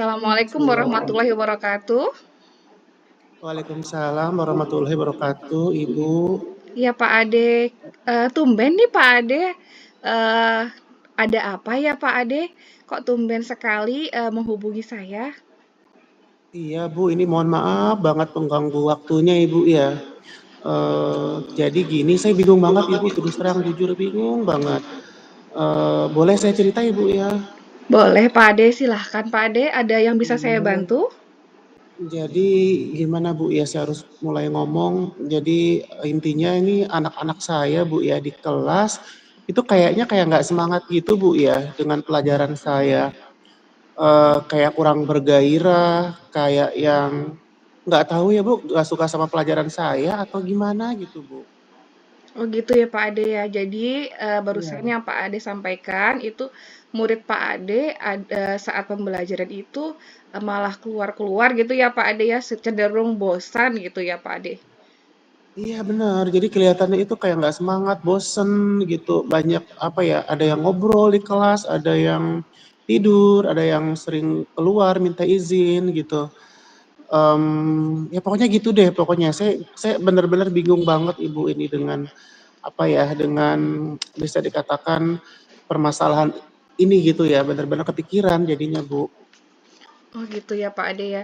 Assalamualaikum Halo. warahmatullahi wabarakatuh. Waalaikumsalam warahmatullahi wabarakatuh, Ibu. Ya Pak Ade, tumben nih Pak Ade. Eh, ada apa ya Pak Ade? Kok tumben sekali menghubungi saya? Iya, Bu, ini mohon maaf banget pengganggu waktunya, Ibu ya. Jadi gini, saya bingung banget, Ibu, terus terang jujur bingung banget. Boleh saya cerita, Ibu ya? Boleh Pak Ade, silahkan Pak Ade. Ada yang bisa saya Iya. bantu? Jadi gimana, Bu ya, saya harus mulai ngomong. Jadi intinya ini anak-anak saya, Bu ya, di kelas itu kayaknya kayak nggak semangat gitu, Bu ya, dengan pelajaran saya. Kayak kurang bergairah, kayak yang nggak tahu ya Bu, nggak suka sama pelajaran saya atau gimana gitu Bu. Oh gitu ya Pak Ade ya. Jadi barusan Iya. yang Pak Ade sampaikan itu murid Pak Ade saat pembelajaran itu malah keluar-keluar gitu ya Pak Ade ya, cenderung bosan gitu ya Pak Ade. Iya benar, jadi kelihatannya itu kayak nggak semangat, bosen gitu. Banyak apa ya, ada yang ngobrol di kelas, ada yang tidur, ada yang sering keluar minta izin gitu. Ya pokoknya gitu deh, pokoknya saya benar-benar bingung banget Ibu ini dengan apa ya, dengan bisa dikatakan permasalahan ini gitu ya, benar-benar kepikiran jadinya Bu. Oh gitu ya Pak Ade ya.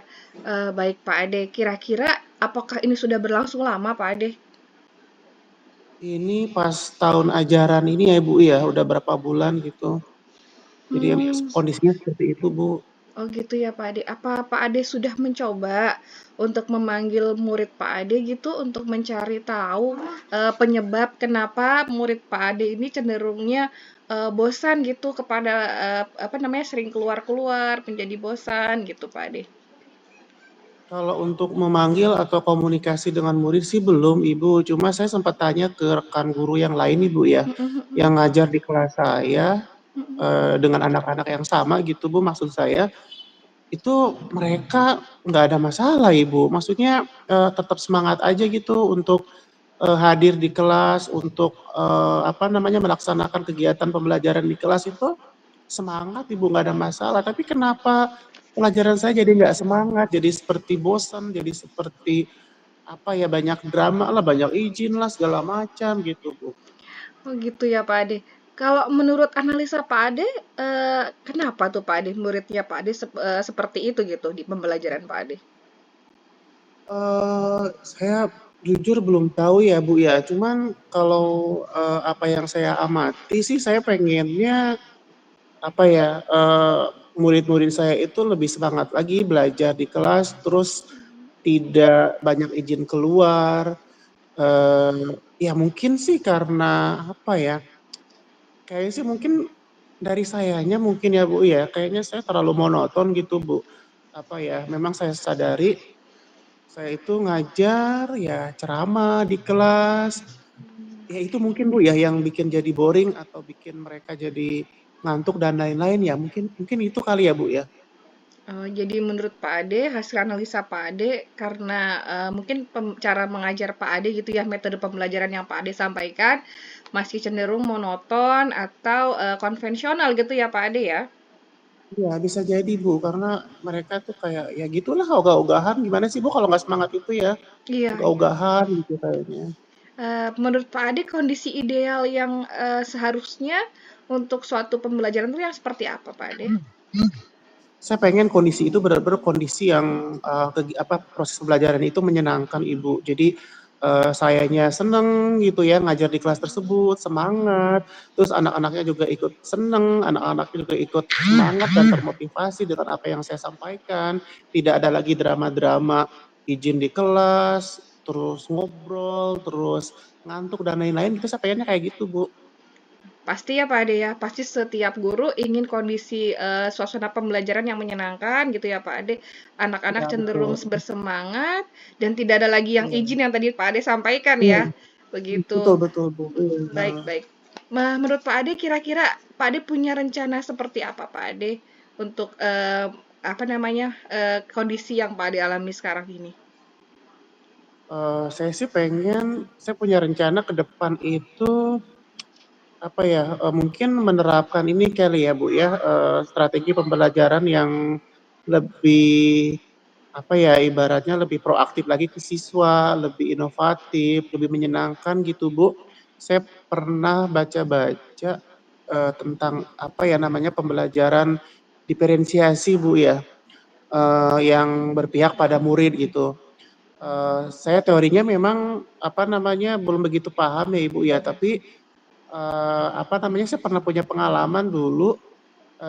Baik Pak Ade, kira-kira apakah ini sudah berlangsung lama Pak Ade? Ini pas tahun ajaran ini ya Bu ya, udah berapa bulan gitu. Jadi Hmm, kondisinya seperti itu Bu. oh gitu ya Pak Ade. Apa Pak Ade sudah mencoba untuk memanggil murid Pak Ade gitu untuk mencari tahu penyebab kenapa murid Pak Ade ini cenderungnya bosan gitu kepada apa namanya sering keluar-keluar menjadi bosan gitu Pak Ade. Kalau untuk memanggil atau komunikasi dengan murid sih belum Ibu, cuma saya sempat tanya ke rekan guru yang lain Ibu ya, yang ngajar di kelas saya dengan anak-anak yang sama gitu Bu, maksud saya itu mereka nggak ada masalah Ibu, maksudnya tetap semangat aja gitu untuk hadir di kelas, untuk apa namanya melaksanakan kegiatan pembelajaran di kelas itu semangat Ibu, nggak ada masalah. Tapi kenapa pelajaran saya jadi nggak semangat, jadi seperti bosan, jadi seperti apa ya, banyak drama lah, banyak izin lah, segala macam gitu Bu. Oh gitu ya Pak Ade. Kalau menurut analisa Pak Ade, kenapa tuh Pak Ade muridnya Pak Ade seperti itu gitu di pembelajaran Pak Ade? Saya jujur belum tahu ya Bu ya, cuman kalau apa yang saya amati sih saya pengennya apa ya, murid-murid saya itu lebih semangat lagi belajar di kelas, terus tidak banyak izin keluar. Ya mungkin sih karena apa ya, kayaknya sih mungkin dari sayanya mungkin ya Bu ya, kayaknya saya terlalu monoton gitu Bu. Apa ya, memang saya sadari saya itu ngajar ya ceramah di kelas, ya itu mungkin Bu ya yang bikin jadi boring atau bikin mereka jadi ngantuk dan lain-lain ya, mungkin mungkin itu kali ya Bu ya. Jadi menurut Pak Ade, hasil analisa Pak Ade karena mungkin cara mengajar Pak Ade gitu ya, metode pembelajaran yang Pak Ade sampaikan masih cenderung monoton atau konvensional gitu ya Pak Ade ya? Iya bisa jadi Bu, karena mereka tuh kayak ya gitulah ogah-ogahan, gimana sih Bu kalau nggak semangat itu ya, Iya, iya. ogah-ogahan gitu kayaknya. Menurut Pak Ade kondisi ideal yang seharusnya untuk suatu pembelajaran itu yang seperti apa Pak Ade? Saya pengen kondisi itu benar-benar kondisi yang apa proses pembelajaran itu menyenangkan Ibu. Jadi sayanya seneng gitu ya ngajar di kelas tersebut, semangat, terus anak-anaknya juga ikut seneng, anak-anaknya juga ikut semangat dan termotivasi dengan apa yang saya sampaikan. Tidak ada lagi drama-drama izin di kelas, terus ngobrol, terus ngantuk dan lain-lain. Itu saya pengennya kayak gitu Bu. Pasti ya Pak Ade ya, pasti setiap guru ingin kondisi suasana pembelajaran yang menyenangkan gitu ya Pak Ade. Anak-anak Iya cenderung betul. bersemangat dan tidak ada lagi yang Iya. izin yang tadi Pak Ade sampaikan Iya. ya. Begitu. Betul betul Bu. Iya. Baik, baik. Menurut Pak Ade kira-kira Pak Ade punya rencana seperti apa Pak Ade untuk apa namanya kondisi yang Pak Ade alami sekarang ini? Saya sih pengen, saya punya rencana ke depan itu apa ya, mungkin menerapkan ini kali ya Bu ya, strategi pembelajaran yang lebih apa ya, ibaratnya lebih proaktif lagi ke siswa, lebih inovatif, lebih menyenangkan gitu, Bu. Saya pernah baca-baca tentang apa ya namanya pembelajaran diferensiasi, Bu ya, yang berpihak pada murid gitu. Saya teorinya memang apa namanya belum begitu paham ya Ibu ya, tapi apa namanya saya pernah punya pengalaman dulu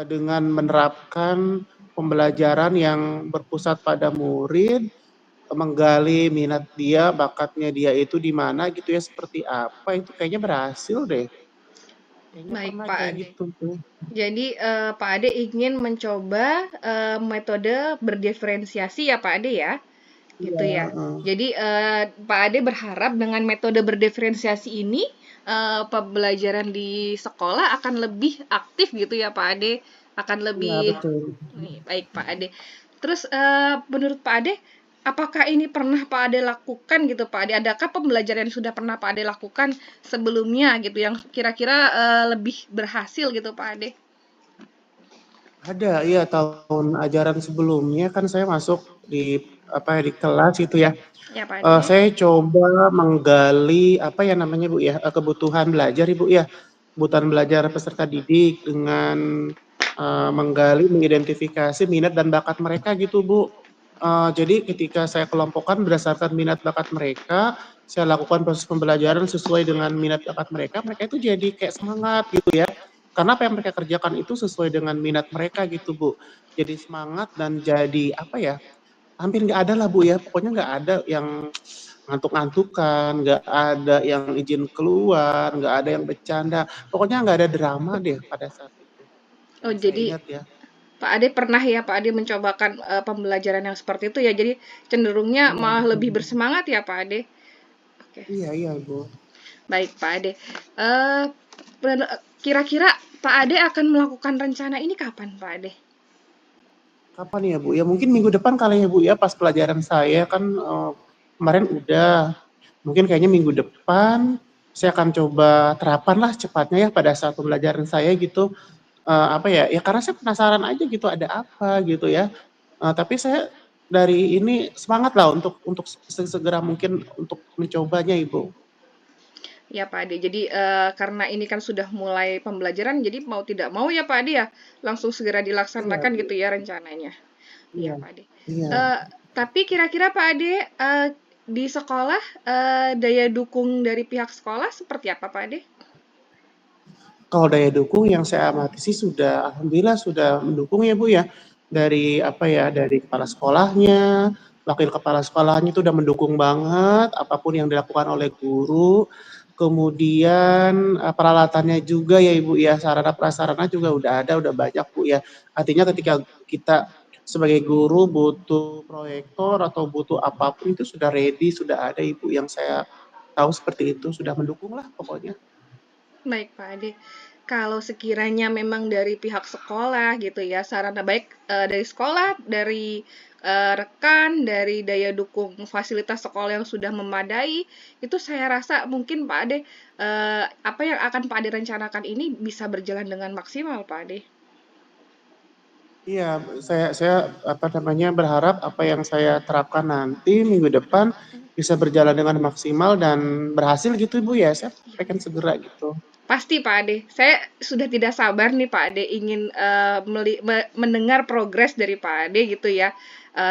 dengan menerapkan pembelajaran yang berpusat pada murid, menggali minat dia, bakatnya dia itu di mana gitu ya, seperti apa itu kayaknya berhasil deh. Kayaknya Baik, pernah Pak kayak Ade. gitu tuh. Jadi, Pak Ade ingin mencoba, metode berdiferensiasi ya, Pak Ade, ya? Gitu Iya, ya. heeh. Jadi, Pak Ade berharap dengan metode berdiferensiasi ini, pembelajaran di sekolah akan lebih aktif gitu ya, Pak Ade? Akan Iya lebih betul. baik, Pak Ade. Terus, menurut Pak Ade, apakah ini pernah Pak Ade lakukan gitu, Pak Ade? Adakah pembelajaran yang sudah pernah Pak Ade lakukan sebelumnya gitu, yang kira-kira, lebih berhasil gitu, Pak Ade? Ada, iya tahun ajaran sebelumnya kan saya masuk di apa ya di kelas itu ya. Ya, Pak Ade. Saya coba menggali apa ya namanya Bu ya, kebutuhan belajar Ibu ya, kebutuhan belajar peserta didik dengan menggali, mengidentifikasi minat dan bakat mereka gitu Bu. Jadi ketika saya kelompokkan berdasarkan minat bakat mereka, saya lakukan proses pembelajaran sesuai dengan minat bakat mereka, mereka itu jadi kayak semangat gitu ya. Karena apa yang mereka kerjakan itu sesuai dengan minat mereka gitu Bu. Jadi semangat dan jadi apa ya, hampir nggak ada lah Bu ya, pokoknya nggak ada yang ngantuk-ngantukan, nggak ada yang izin keluar, nggak ada yang bercanda, pokoknya nggak ada drama deh pada saat itu, Oh, yang saya jadi ingat ya. Pak Ade pernah ya, Pak Ade mencobakan, pembelajaran yang seperti itu ya, jadi cenderungnya Iya malah betul. lebih bersemangat ya, Pak Ade? Oke, Iya iya Bu. baik, Pak Ade. Eee, kira-kira Pak Ade akan melakukan rencana ini kapan, Pak Ade? Kapan ya Bu? Ya mungkin minggu depan kali ya Bu ya, pas pelajaran saya kan kemarin udah, mungkin kayaknya minggu depan saya akan coba terapkan lah cepatnya ya pada saat pembelajaran saya gitu. Apa ya, ya karena saya penasaran aja gitu ada apa gitu ya. Tapi saya dari ini semangat lah untuk sesegera mungkin untuk mencobanya Ibu. Ya, Pak Ade. Jadi, karena ini kan sudah mulai pembelajaran, jadi mau tidak mau ya, Pak Ade, ya, langsung segera Iya dilaksanakan Bu, gitu ya rencananya. Iya, iya, Pak Ade. iya. Tapi kira-kira Pak Ade, di sekolah, daya dukung dari pihak sekolah seperti apa, Pak Ade? Kalau daya dukung yang saya amati sih sudah alhamdulillah sudah mendukung ya Bu ya. Dari apa ya, dari kepala sekolahnya, wakil kepala sekolahnya itu udah mendukung banget apapun yang dilakukan oleh guru. Kemudian peralatannya juga ya Ibu ya, sarana prasarana juga udah ada, udah banyak Bu ya. Artinya ketika kita sebagai guru butuh proyektor atau butuh apapun itu sudah ready, sudah ada Ibu, yang saya tahu seperti itu, sudah mendukung lah pokoknya. Baik, Pak Ade. Kalau sekiranya memang dari pihak sekolah gitu ya, sarana baik dari sekolah, dari rekan, dari daya dukung fasilitas sekolah yang sudah memadai, itu saya rasa mungkin Pak Ade, apa yang akan Pak Ade rencanakan ini bisa berjalan dengan maksimal, Pak Ade. Iya, saya apa namanya berharap apa yang saya terapkan nanti minggu depan bisa berjalan dengan maksimal dan berhasil gitu Ibu ya. Saya pengen segera gitu. Pasti Pak Ade. Saya sudah tidak sabar nih Pak Ade ingin mendengar progres dari Pak Ade gitu ya.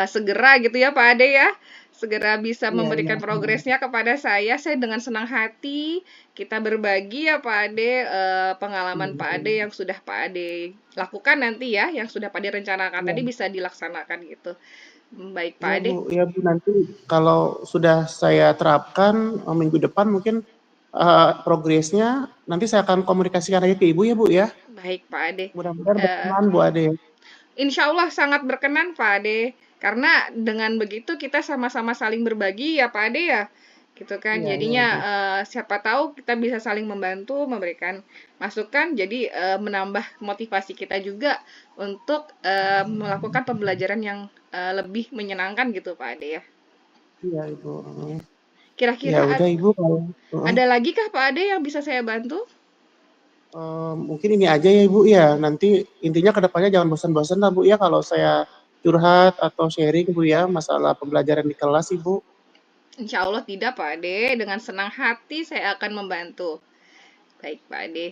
Segera gitu ya Pak Ade ya. Segera bisa Iya, iya. memberikan progresnya kepada saya. Saya dengan senang hati kita berbagi ya Pak Ade pengalaman Pak Ade Iya, yang sudah Pak Ade lakukan nanti ya, yang sudah Pak Ade rencanakan iya. tadi bisa dilaksanakan gitu. Baik Pak Iya Ade. Bu, iya Bu, nanti kalau sudah saya terapkan minggu depan mungkin progresnya nanti saya akan komunikasikan lagi ke Ibu ya Bu ya. Baik Pak Ade. Mudah-mudahan Eh, berkenan Bu Ade. Insya Allah sangat berkenan Pak Ade, karena dengan begitu kita sama-sama saling berbagi ya Pak Ade ya, gitu kan. Iya, iya Jadinya Bu. siapa tahu kita bisa saling membantu, memberikan masukan, jadi menambah motivasi kita juga untuk melakukan pembelajaran yang lebih menyenangkan gitu Pak Ade ya. Iya Ibu. Ya Kira-kira udah Ibu kalau ada lagi kah Pak Ade yang bisa saya bantu? Mungkin ini aja ya Ibu ya, nanti intinya ke depannya jangan bosan-bosan lah Bu ya kalau saya curhat atau sharing Bu ya, masalah pembelajaran di kelas Ibu. Insya Allah tidak Pak Ade, dengan senang hati saya akan membantu. Baik Pak Ade.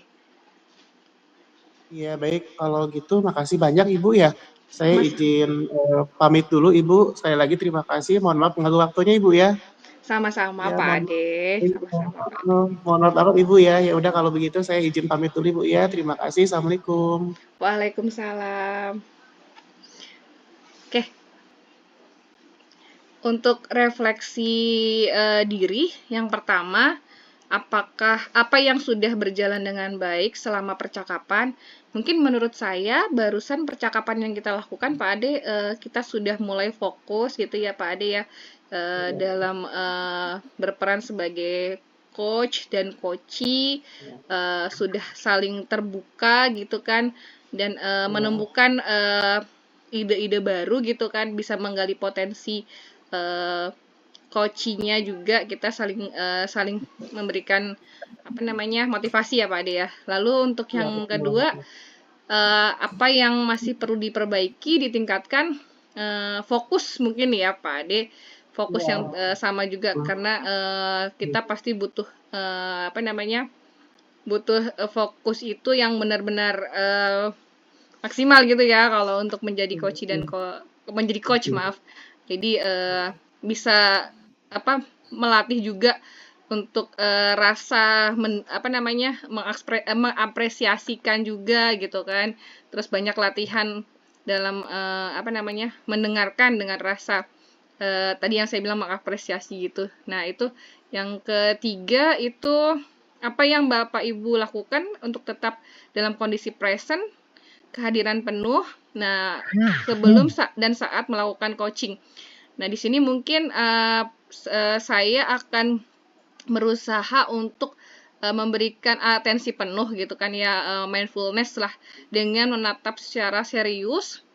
Iya baik, kalau gitu makasih banyak Ibu ya. Saya Mas, izin pamit dulu Ibu. Sekali lagi terima kasih. Mohon maaf mengganggu waktunya Ibu ya. sama-sama Ya Pak mohon Ade, sama-sama Pak Ade. mohon maaf banget Ibu ya. Ya udah kalau begitu saya izin pamit dulu Ibu ya. Terima kasih. Assalamualaikum. Waalaikumsalam. Oke, untuk refleksi diri, yang pertama, apakah apa yang sudah berjalan dengan baik selama percakapan? Mungkin menurut saya barusan percakapan yang kita lakukan Pak Ade, kita sudah mulai fokus gitu ya Pak Ade ya, dalam berperan sebagai coach dan coachee, sudah saling terbuka gitu kan, dan menemukan ide-ide baru gitu kan, bisa menggali potensi coaching-nya juga, kita saling memberikan apa namanya, motivasi ya Pak Ade ya. Lalu untuk Ya, yang betul. kedua, apa yang masih perlu diperbaiki, ditingkatkan, fokus mungkin ya Pak Ade, fokus Ya. yang sama juga, karena kita pasti butuh apa namanya, butuh fokus itu yang benar-benar maksimal gitu ya kalau untuk menjadi coach dan menjadi coach, maaf. Jadi bisa apa, melatih juga untuk rasa apa namanya, mengapresiasikan juga gitu kan. Terus banyak latihan dalam apa namanya, mendengarkan dengan rasa tadi yang saya bilang mengapresiasi gitu. Nah, itu yang ketiga itu apa yang Bapak Ibu lakukan untuk tetap dalam kondisi present, kehadiran penuh. Nah, sebelum dan saat melakukan coaching. Nah, di sini mungkin saya akan berusaha untuk memberikan atensi penuh gitu kan ya, mindfulness lah, dengan menatap secara serius,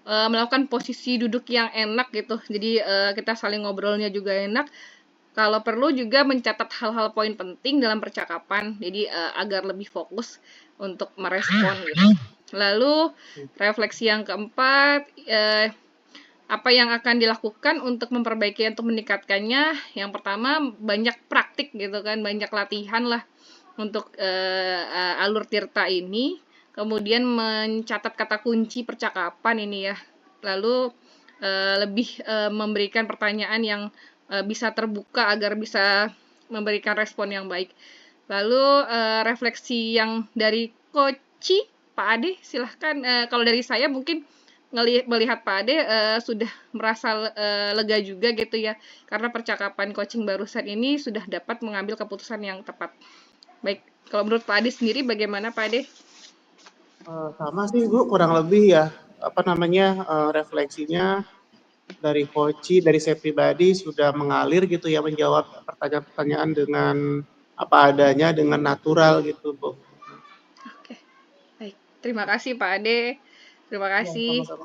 melakukan posisi duduk yang enak gitu. Jadi kita saling ngobrolnya juga enak. Kalau perlu juga mencatat hal-hal poin penting dalam percakapan, jadi agar lebih fokus untuk merespon gitu. Lalu refleksi yang keempat, apa yang akan dilakukan untuk memperbaiki atau meningkatkannya? Yang pertama, banyak praktik gitu kan, banyak latihan lah untuk alur Tirta ini. Kemudian mencatat kata kunci percakapan ini ya. Lalu lebih memberikan pertanyaan yang bisa terbuka agar bisa memberikan respon yang baik. Lalu refleksi yang dari Koci, Pak Ade, silahkan. Kalau dari saya mungkin melihat Pak Ade sudah merasa lega juga gitu ya, karena percakapan coaching barusan ini sudah dapat mengambil keputusan yang tepat. Baik, kalau menurut Pak Ade sendiri bagaimana Pak Ade? Sama sih Bu, kurang lebih ya, apa namanya, refleksinya dari Koci, dari saya pribadi sudah mengalir gitu ya, menjawab pertanyaan-pertanyaan dengan apa adanya, dengan natural gitu Bu. Oke, baik. Terima kasih Pak Ade. Terima Ya, kasih. sama-sama.